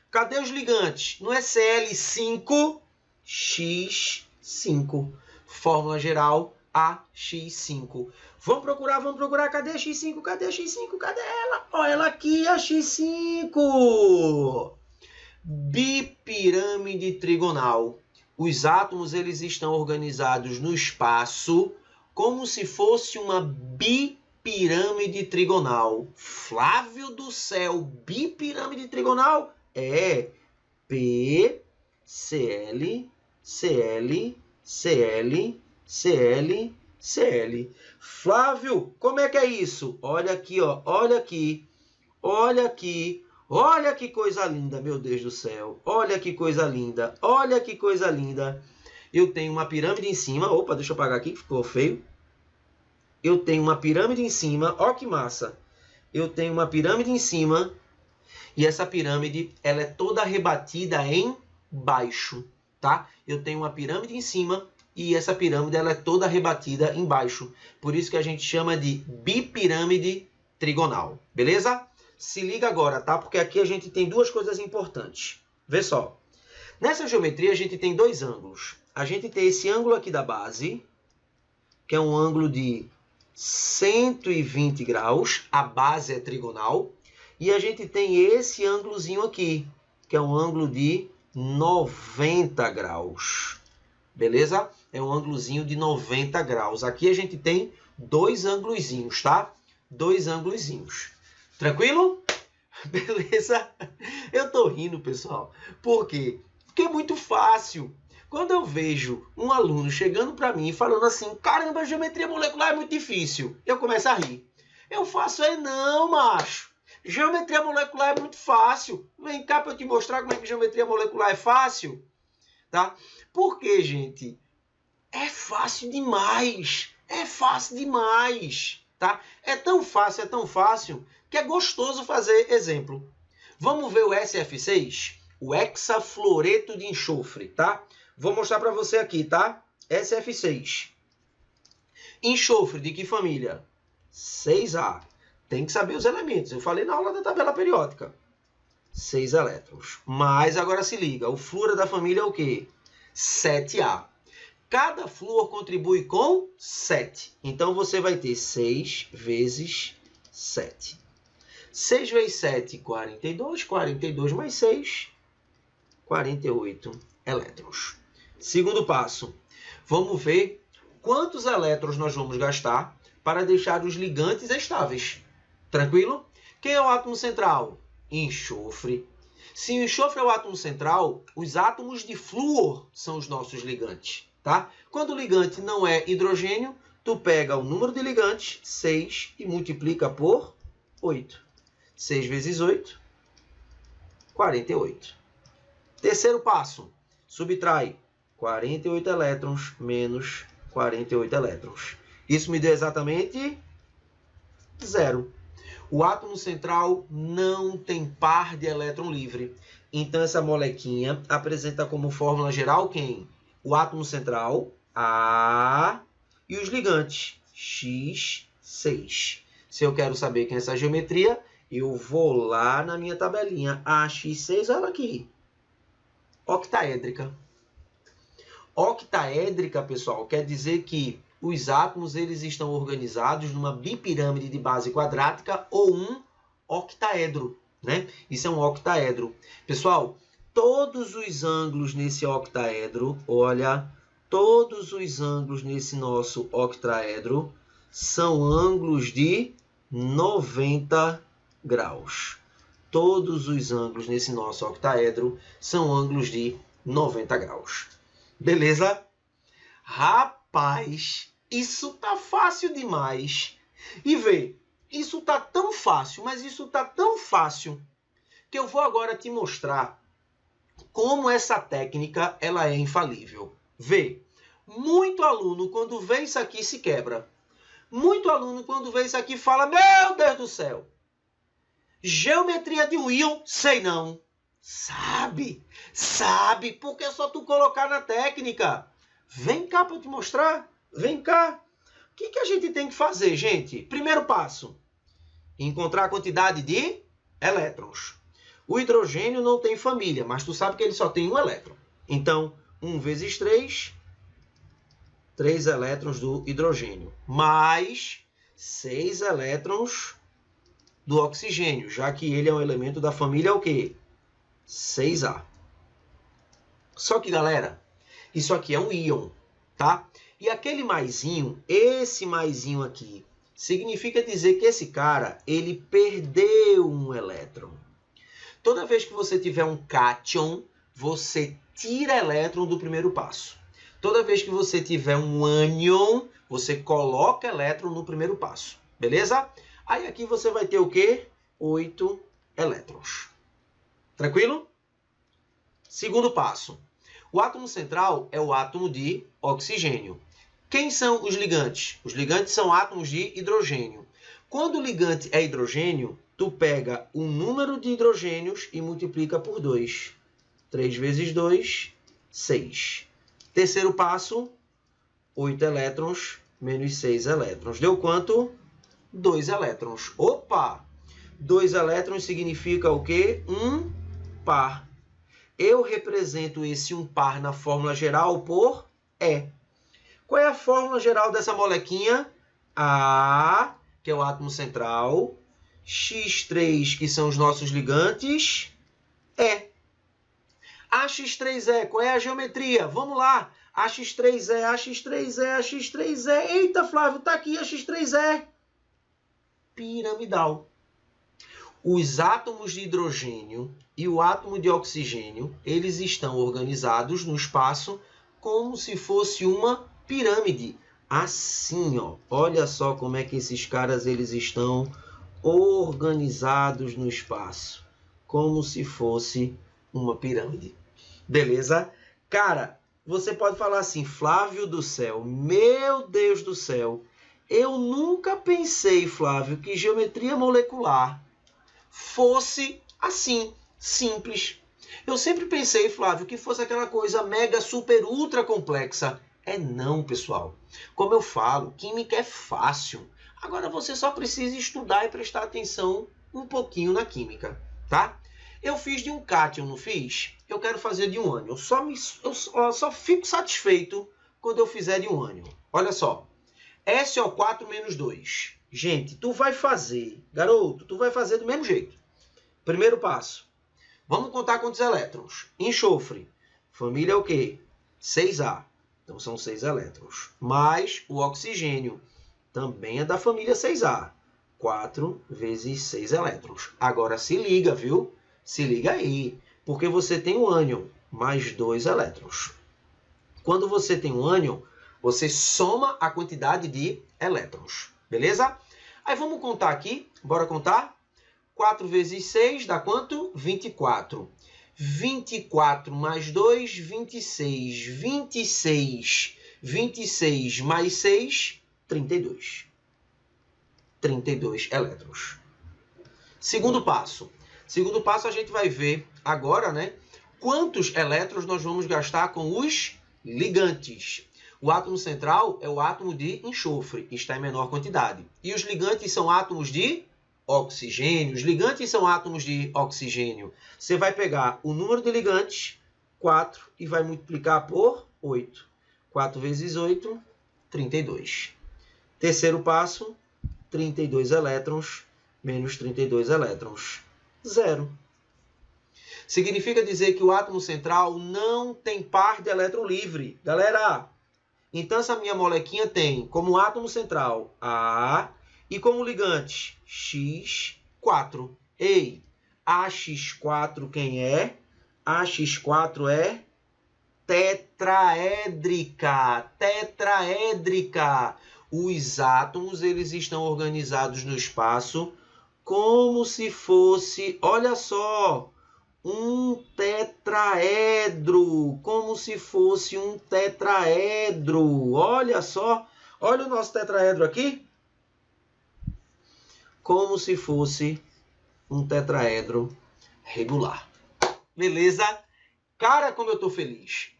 Cadê os ligantes? Não é Cl5, X5. Fórmula geral, AX5. Vamos procurar. Cadê a X5? Cadê a X5? Cadê ela? Olha ela aqui, a X5. Bipirâmide trigonal. Os átomos eles estão organizados no espaço como se fosse uma bipirâmide trigonal. Flávio do céu, bipirâmide trigonal? É P, CL, CL, CL, CL, CL. Flávio, como é que é isso? Olha aqui, ó. Olha aqui. Olha aqui. Olha que coisa linda, meu Deus do céu. Olha que coisa linda. Olha que coisa linda. Eu tenho uma pirâmide em cima. Opa, deixa eu apagar aqui, que ficou feio. Eu tenho uma pirâmide em cima. Ó que massa. Eu tenho uma pirâmide em cima. E essa pirâmide, ela é toda rebatida em baixo, tá? Eu tenho uma pirâmide em cima e essa pirâmide, ela é toda rebatida embaixo. Por isso que a gente chama de bipirâmide trigonal, beleza? Se liga agora, tá? Porque aqui a gente tem duas coisas importantes. Vê só. Nessa geometria, a gente tem dois ângulos. A gente tem esse ângulo aqui da base, que é um ângulo de 120 graus. A base é trigonal. E a gente tem esse ângulozinho aqui, que é um ângulo de 90 graus. Beleza? É um ângulozinho de 90 graus. Aqui a gente tem dois ângulozinhos, tá? Dois ângulozinhos. Tranquilo? Beleza? Eu tô rindo, pessoal. Por quê? Porque é muito fácil. Quando eu vejo um aluno chegando para mim e falando assim, caramba, a geometria molecular é muito difícil, eu começo a rir. Eu faço não, macho. Geometria molecular é muito fácil. Vem cá para eu te mostrar como é que geometria molecular é fácil. Tá? Por quê, gente? É fácil demais. É fácil demais. Tá? É tão fácil, que é gostoso fazer exemplo. Vamos ver o SF6? O hexafluoreto de enxofre, tá? Vou mostrar para você aqui, tá? SF6. Enxofre de que família? 6A. Tem que saber os elementos. Eu falei na aula da tabela periódica. 6 elétrons. Mas agora se liga. O flúor da família é o quê? 7A. Cada flúor contribui com 7. Então você vai ter 6 vezes 7. 6 vezes 7, 42. 42 mais 6, 48 elétrons. Segundo passo. Vamos ver quantos elétrons nós vamos gastar para deixar os ligantes estáveis. Tranquilo? Quem é o átomo central? Enxofre. Se o enxofre é o átomo central, os átomos de flúor são os nossos ligantes. Tá? Quando o ligante não é hidrogênio, tu pega o número de ligantes, 6, e multiplica por 8. 6 vezes 8, 48. Terceiro passo. Subtrai 48 elétrons menos 48 elétrons. Isso me deu exatamente 0. O átomo central não tem par de elétron livre. Então, essa molequinha apresenta como fórmula geral quem? O átomo central, A, e os ligantes, X6. Se eu quero saber quem é essa geometria, eu vou lá na minha tabelinha. A X6, olha aqui. Octaédrica. Octaédrica, pessoal, quer dizer que os átomos eles estão organizados numa bipirâmide de base quadrática ou um octaedro, né? Isso é um octaedro. Pessoal, todos os ângulos nesse octaedro, olha, todos os ângulos nesse nosso octaedro são ângulos de 90 graus. Todos os ângulos nesse nosso octaedro são ângulos de 90 graus. Beleza? Rapaz, isso tá fácil demais. E vê, isso tá tão fácil, mas isso tá tão fácil que eu vou agora te mostrar como essa técnica ela é infalível. Vê, muito aluno quando vê isso aqui se quebra. Muito aluno quando vê isso aqui fala, meu Deus do céu, geometria de um íon, sei não. Sabe, porque é só tu colocar na técnica. Vem cá para eu te mostrar, vem cá. O que a gente tem que fazer, gente? Primeiro passo, encontrar a quantidade de elétrons. O hidrogênio não tem família, mas tu sabe que ele só tem um elétron. Então, 1 vezes 3, 3 elétrons do hidrogênio, mais 6 elétrons do oxigênio, já que ele é um elemento da família o quê? 6A. Só que, galera, isso aqui é um íon, tá? E aquele maisinho, esse maisinho aqui, significa dizer que esse cara, ele perdeu um elétron. Toda vez que você tiver um cátion, você tira elétron do primeiro passo. Toda vez que você tiver um ânion, você coloca elétron no primeiro passo. Beleza? Aí aqui você vai ter o quê? 8 elétrons. Tranquilo? Segundo passo. O átomo central é o átomo de oxigênio. Quem são os ligantes? Os ligantes são átomos de hidrogênio. Quando o ligante é hidrogênio, tu pega o número de hidrogênios e multiplica por 2. 3 vezes 2, 6. Terceiro passo, 8 elétrons menos 6 elétrons. Deu quanto? 2 elétrons. Opa! 2 elétrons significa o quê? Um par. Eu represento esse um par na fórmula geral por E. Qual é a fórmula geral dessa molequinha? A, que é o átomo central, X3, que são os nossos ligantes, E. AX3E, qual é a geometria? Vamos lá. AX3E, AX3E, AX3E. Eita, Flávio, tá aqui AX3E. Piramidal. Os átomos de hidrogênio e o átomo de oxigênio, eles estão organizados no espaço como se fosse uma pirâmide. Assim, ó. Olha só como é que esses caras eles estão organizados no espaço. Como se fosse uma pirâmide. Beleza? Cara, você pode falar assim, Flávio do céu, meu Deus do céu, eu nunca pensei, Flávio, que geometria molecular fosse assim, simples. Eu sempre pensei, Flávio, que fosse aquela coisa mega, super, ultra complexa. É não, pessoal. Como eu falo, química é fácil. Agora você só precisa estudar e prestar atenção um pouquinho na química, tá? Eu fiz de um cátion, não fiz? Eu quero fazer de um ânion. Eu só fico satisfeito quando eu fizer de um ânion. Olha só. SO4 menos 2. Gente, tu vai fazer, garoto, tu vai fazer do mesmo jeito. Primeiro passo. Vamos contar quantos elétrons. Enxofre. Família é o quê? 6A. Então são 6 elétrons. Mais o oxigênio. Também é da família 6A. 4 vezes 6 elétrons. Agora se liga, viu? Se liga aí. Porque você tem um ânion mais 2 elétrons. Quando você tem um ânion, você soma a quantidade de elétrons. Beleza? Aí vamos contar aqui. Bora contar? 4 vezes 6 dá quanto? 24. 24 mais 2, 26. 26 mais 6, 32. 32 elétrons. Segundo passo. Segundo passo, a gente vai ver agora, né? Quantos elétrons nós vamos gastar com os ligantes. O átomo central é o átomo de enxofre, que está em menor quantidade. E os ligantes são átomos de oxigênio. Os ligantes são átomos de oxigênio. Você vai pegar o número de ligantes, 4, e vai multiplicar por 8. 4 vezes 8, 32. Terceiro passo, 32 elétrons menos 32 elétrons. 0. Significa dizer que o átomo central não tem par de elétron livre. Galera, então essa minha molequinha tem como átomo central A e como ligantes X4. Ei, AX4 quem é? AX4 é tetraédrica. Tetraédrica. Os átomos eles estão organizados no espaço como se fosse, olha só, um tetraedro, como se fosse um tetraedro. Olha só, olha o nosso tetraedro aqui. Como se fosse um tetraedro regular. Beleza? Cara, como eu tô feliz.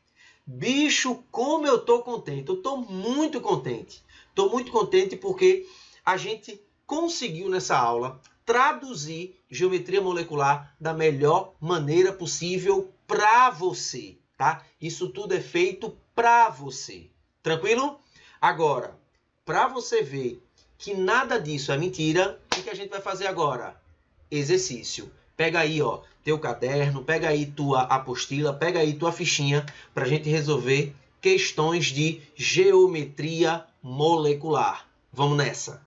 Bicho, como eu tô contente. Eu tô muito contente. Tô muito contente porque a gente conseguiu nessa aula traduzir geometria molecular da melhor maneira possível para você, tá? Isso tudo é feito para você. Tranquilo? Agora, para você ver que nada disso é mentira, o que a gente vai fazer agora? Exercício. Pega aí, ó, teu caderno, pega aí tua apostila, pega aí tua fichinha para a gente resolver questões de geometria molecular. Vamos nessa!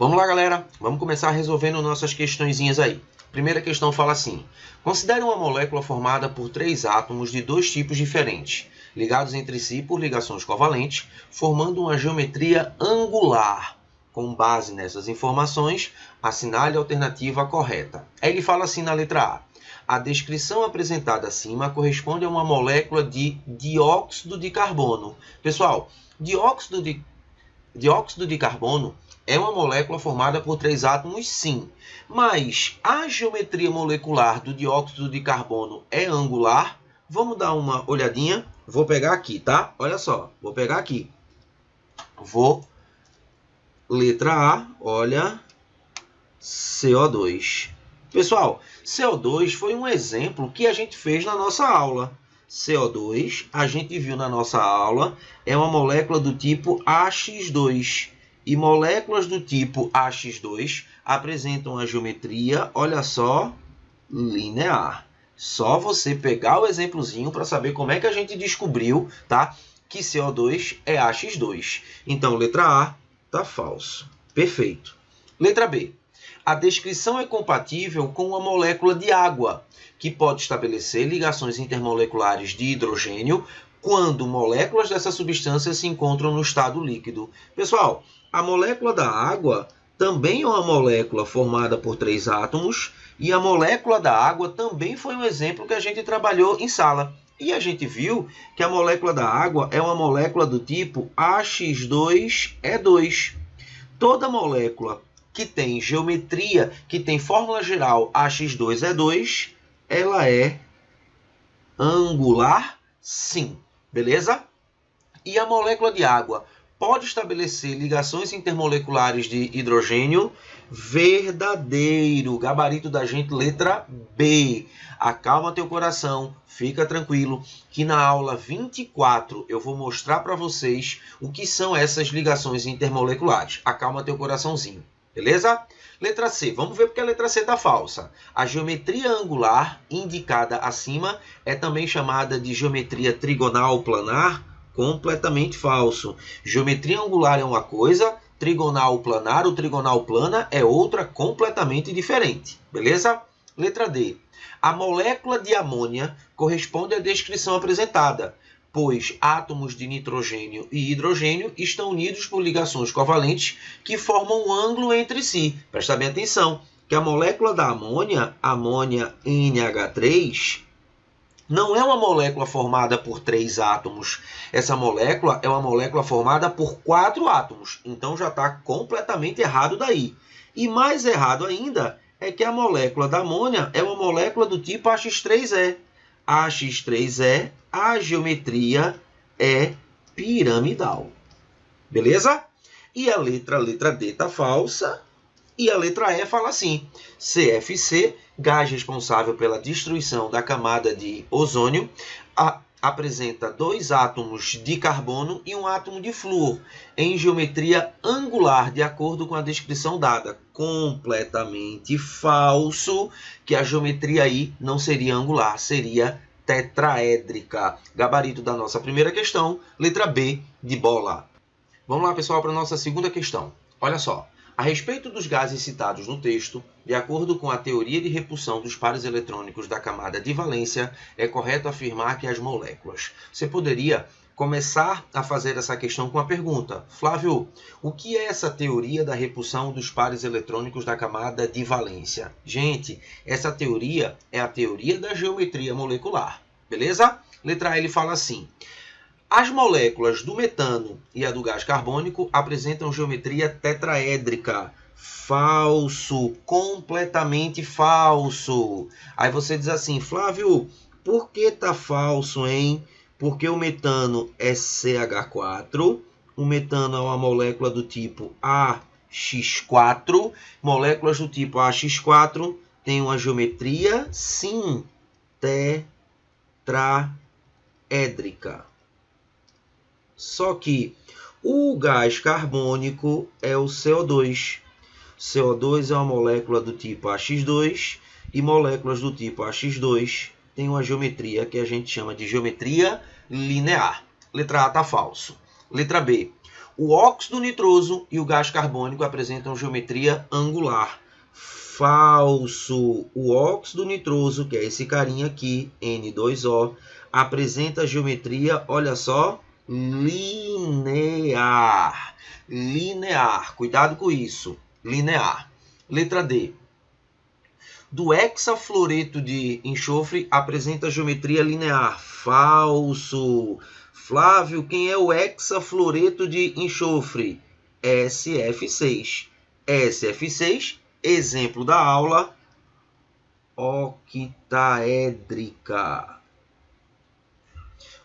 Vamos lá, galera. Vamos começar resolvendo nossas questõezinhas aí. Primeira questão fala assim: considere uma molécula formada por 3 átomos de 2 tipos diferentes, ligados entre si por ligações covalentes, formando uma geometria angular. Com base nessas informações, assinale a alternativa correta. Aí ele fala assim na letra A: a descrição apresentada acima corresponde a uma molécula de dióxido de carbono. Pessoal, dióxido de carbono é uma molécula formada por 3 átomos, sim. Mas a geometria molecular do dióxido de carbono é angular? Vamos dar uma olhadinha. Vou pegar aqui, tá? Olha só, vou pegar aqui. Letra A, olha, CO2. Pessoal, CO2 foi um exemplo que a gente fez na nossa aula. CO2, a gente viu na nossa aula, é uma molécula do tipo AX2. E moléculas do tipo AX2 apresentam a geometria, olha só, linear. Só você pegar o exemplozinho para saber como é que a gente descobriu, tá, que CO2 é AX2. Então, letra A está falso. Perfeito. Letra B. A descrição é compatível com uma molécula de água, que pode estabelecer ligações intermoleculares de hidrogênio quando moléculas dessa substância se encontram no estado líquido. Pessoal, a molécula da água também é uma molécula formada por 3 átomos, e a molécula da água também foi um exemplo que a gente trabalhou em sala. E a gente viu que a molécula da água é uma molécula do tipo AX2E2. Toda molécula que tem geometria, que tem fórmula geral AX2E2, ela é angular, sim. Beleza? E a molécula de água pode estabelecer ligações intermoleculares de hidrogênio? Verdadeiro. Gabarito da gente, letra B. Acalma teu coração, fica tranquilo, que na aula 24 eu vou mostrar para vocês o que são essas ligações intermoleculares. Acalma teu coraçãozinho, beleza? Letra C, vamos ver porque a letra C está falsa. A geometria angular indicada acima é também chamada de geometria trigonal planar? Completamente falso. Geometria angular é uma coisa, trigonal planar ou trigonal plana é outra completamente diferente. Beleza? Letra D. A molécula de amônia corresponde à descrição apresentada, pois átomos de nitrogênio e hidrogênio estão unidos por ligações covalentes que formam um ângulo entre si. Presta bem atenção, que a molécula da amônia, amônia NH3, não é uma molécula formada por 3 átomos. Essa molécula é uma molécula formada por 4 átomos. Então já está completamente errado daí. E mais errado ainda é que a molécula da amônia é uma molécula do tipo AX3E. AX3E, a geometria é piramidal. Beleza? E a letra D está falsa. E a letra E fala assim: CFC, gás responsável pela destruição da camada de ozônio, apresenta 2 átomos de carbono e 1 átomo de flúor, em geometria angular, de acordo com a descrição dada. Completamente falso, que a geometria aí não seria angular, seria tetraédrica. Gabarito da nossa primeira questão, letra B de bola. Vamos lá, pessoal, para a nossa segunda questão. Olha só. A respeito dos gases citados no texto, de acordo com a teoria de repulsão dos pares eletrônicos da camada de valência, é correto afirmar que as moléculas. Você poderia começar a fazer essa questão com a pergunta: Flávio, o que é essa teoria da repulsão dos pares eletrônicos da camada de valência? Gente, essa teoria é a teoria da geometria molecular. Beleza? Letra A, ele fala assim: as moléculas do metano e a do gás carbônico apresentam geometria tetraédrica. Falso, completamente falso. Aí você diz assim: Flávio, por que tá falso, hein? Porque o metano é CH4, o metano é uma molécula do tipo AX4, moléculas do tipo AX4 têm uma geometria, sim, tetraédrica. Só que o gás carbônico é o CO2. CO2 é uma molécula do tipo AX2 e moléculas do tipo AX2 têm uma geometria que a gente chama de geometria linear. Letra A está falso. Letra B. O óxido nitroso e o gás carbônico apresentam geometria angular. Falso. O óxido nitroso, que é esse carinha aqui, N2O, apresenta geometria, olha só, linear. Linear. Cuidado com isso. Linear. Letra D. Do hexafluoreto de enxofre apresenta geometria linear. Falso. Flávio, quem é o hexafluoreto de enxofre? SF6. SF6, exemplo da aula, octaédrica.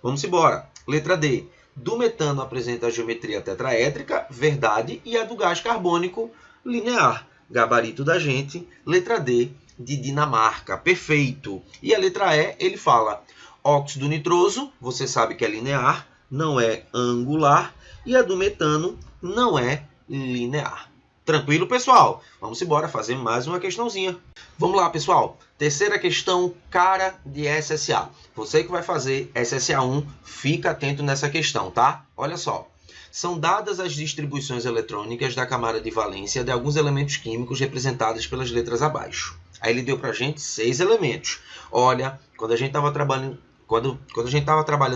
Vamos embora. Letra D. Do metano apresenta a geometria tetraédrica, verdade, e a do gás carbônico, linear. Gabarito da gente, letra D, de Dinamarca. Perfeito. E a letra E, ele fala, óxido nitroso, você sabe que é linear, não é angular, e a do metano não é linear. Tranquilo, pessoal? Vamos embora fazer mais uma questãozinha. Vamos lá, pessoal. Terceira questão, cara de SSA. Você que vai fazer SSA1, fica atento nessa questão, tá? Olha só. São dadas as distribuições eletrônicas da camada de valência de alguns elementos químicos representados pelas letras abaixo. Aí ele deu pra gente 6 elementos. Olha, quando a gente estava trabalhando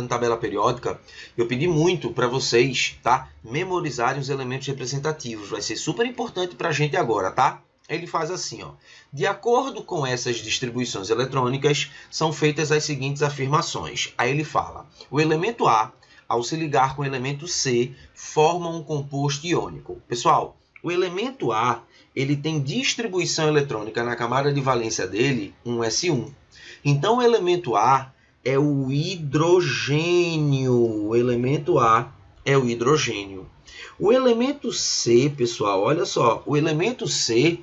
tabela periódica, eu pedi muito para vocês, tá, memorizarem os elementos representativos. Vai ser super importante para a gente agora, tá? Ele faz assim, ó. De acordo com essas distribuições eletrônicas, são feitas as seguintes afirmações. Aí ele fala, o elemento A, ao se ligar com o elemento C, forma um composto iônico. Pessoal, o elemento A, ele tem distribuição eletrônica na camada de valência dele, 1s1. Então, o elemento A é o hidrogênio. O elemento A é o hidrogênio. O elemento C, pessoal, olha só. O elemento C,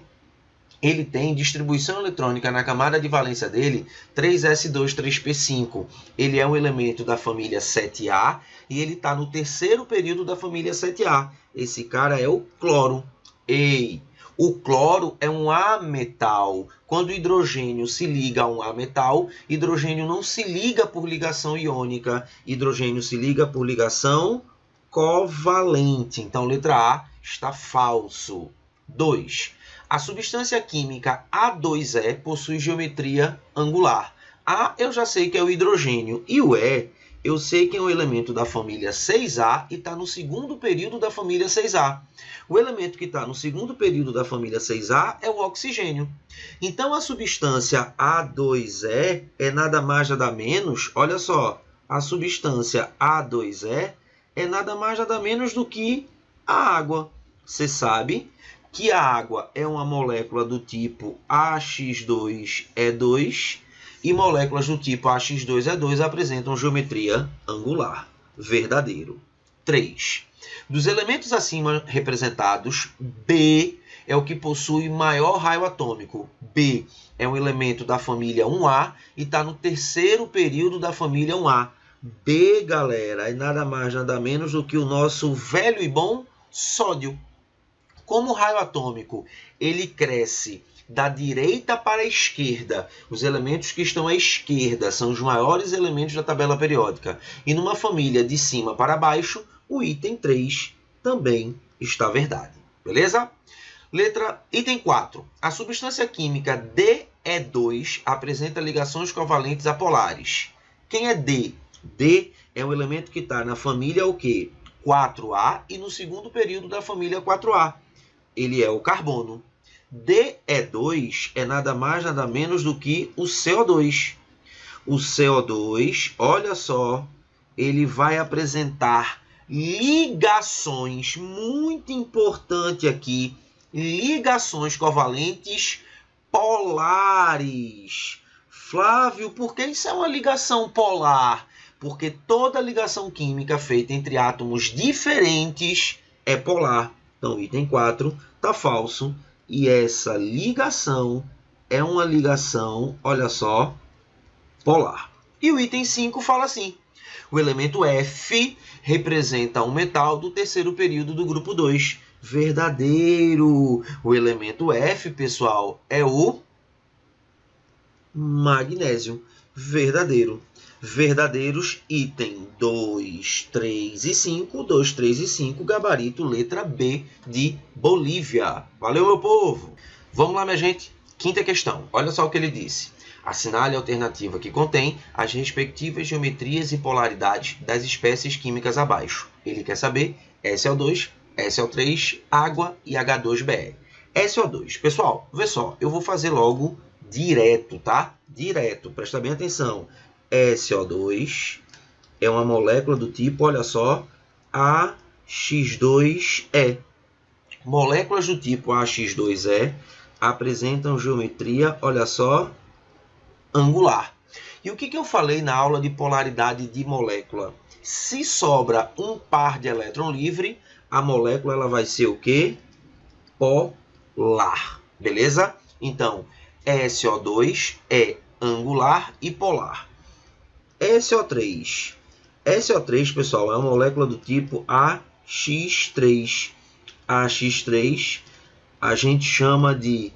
ele tem distribuição eletrônica na camada de valência dele, 3s2, 3p5. Ele é um elemento da família 7A e ele está no terceiro período da família 7A. Esse cara é o cloro. Ei! O cloro é um ametal. Quando o hidrogênio se liga a um ametal, hidrogênio não se liga por ligação iônica, hidrogênio se liga por ligação covalente. Então, letra A está falso. 2. A substância química A2E possui geometria angular. A eu já sei que é o hidrogênio e o E eu sei que é um elemento da família 6A e está no segundo período da família 6A. O elemento que está no segundo período da família 6A é o oxigênio. Então, a substância A2E é nada mais nada menos, olha só, a substância A2E é nada mais nada menos do que a água. Você sabe que a água é uma molécula do tipo AX2E2 e moléculas do tipo AX2E2 apresentam geometria angular. Verdadeiro. 3. Dos elementos acima representados, B é o que possui maior raio atômico. B é um elemento da família 1A e está no terceiro período da família 1A. B, galera, é nada mais nada menos do que o nosso velho e bom sódio. Como o raio atômico ele cresce da direita para a esquerda, os elementos que estão à esquerda são os maiores elementos da tabela periódica. E numa família de cima para baixo, o item 3 também está verdade. Beleza? Item 4. A substância química DE2 apresenta ligações covalentes apolares. Quem é D? D é um elemento que está na família o quê? 4A e no segundo período da família 4A. Ele é o carbono. DE2 é nada mais, nada menos do que o CO2. O CO2, olha só, ele vai apresentar ligações, muito importante aqui, ligações covalentes polares. Flávio, por que isso é uma ligação polar? Porque toda ligação química feita entre átomos diferentes é polar. Então, item 4 está falso. E essa ligação é uma ligação, olha só, polar. E o item 5 fala assim. O elemento F representa um metal do terceiro período do grupo 2. Verdadeiro. O elemento F, pessoal, é o magnésio. Verdadeiro. Verdadeiros, item 2, 3 e 5. 2, 3 e 5, gabarito letra B de Bolívia. Valeu, meu povo! Vamos lá, minha gente. Quinta questão. Olha só o que ele disse. Assinale a alternativa que contém as respectivas geometrias e polaridades das espécies químicas abaixo. Ele quer saber SO2, SO3, água e H2BE. SO2. Pessoal, vê só. Eu vou fazer logo direto, tá? Direto. Presta bem atenção. SO2 é uma molécula do tipo, olha só, AX2E. Moléculas do tipo AX2E apresentam geometria, olha só, angular. E o que eu falei na aula de polaridade de molécula? Se sobra um par de elétron livre, a molécula ela vai ser o quê? Polar. Beleza? Então, SO2 é angular e polar. SO3. SO3, pessoal, é uma molécula do tipo AX3. AX3 a gente chama de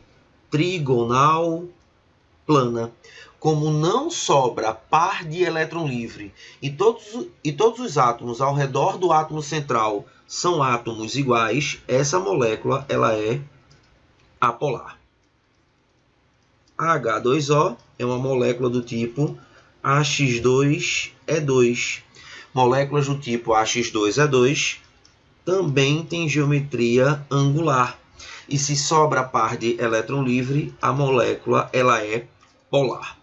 trigonal plana. Como não sobra par de elétron livre e todos os átomos ao redor do átomo central são átomos iguais, essa molécula ela é apolar. H2O é uma molécula do tipo AX2E2. Moléculas do tipo AX2E2 também tem geometria angular. E se sobra par de elétron livre, a molécula ela é polar.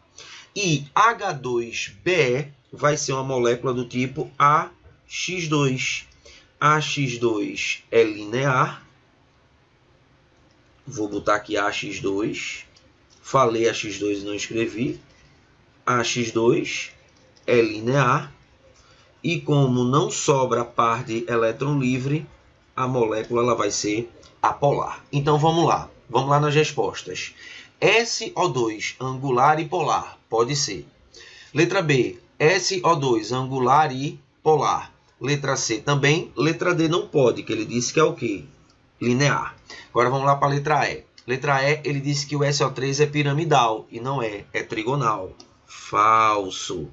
E H2BE vai ser uma molécula do tipo AX2. AX2 é linear. Vou botar aqui AX2. Falei AX2 e não escrevi. AX2 é linear. E como não sobra par de elétron livre, a molécula ela vai ser apolar. Então vamos lá. Vamos lá nas respostas. SO2 angular e polar. Pode ser. Letra B. SO2 angular e polar. Letra C também. Letra D não pode, que ele disse que é o quê? Linear. Agora vamos lá para a letra E. Letra E, ele disse que o SO3 é piramidal. E não é. É trigonal. Falso.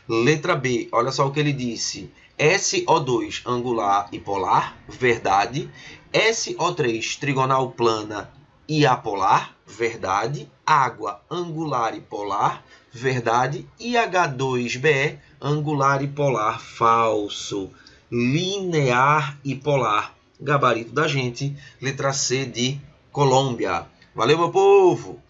Letra B. Olha só o que ele disse. SO2 angular e polar. Verdade. SO3 trigonal plana e apolar. Verdade. Água angular e polar. Verdade. E H2BE angular e polar. Falso. Linear e polar. Gabarito da gente. Letra C de Colômbia. Valeu, meu povo!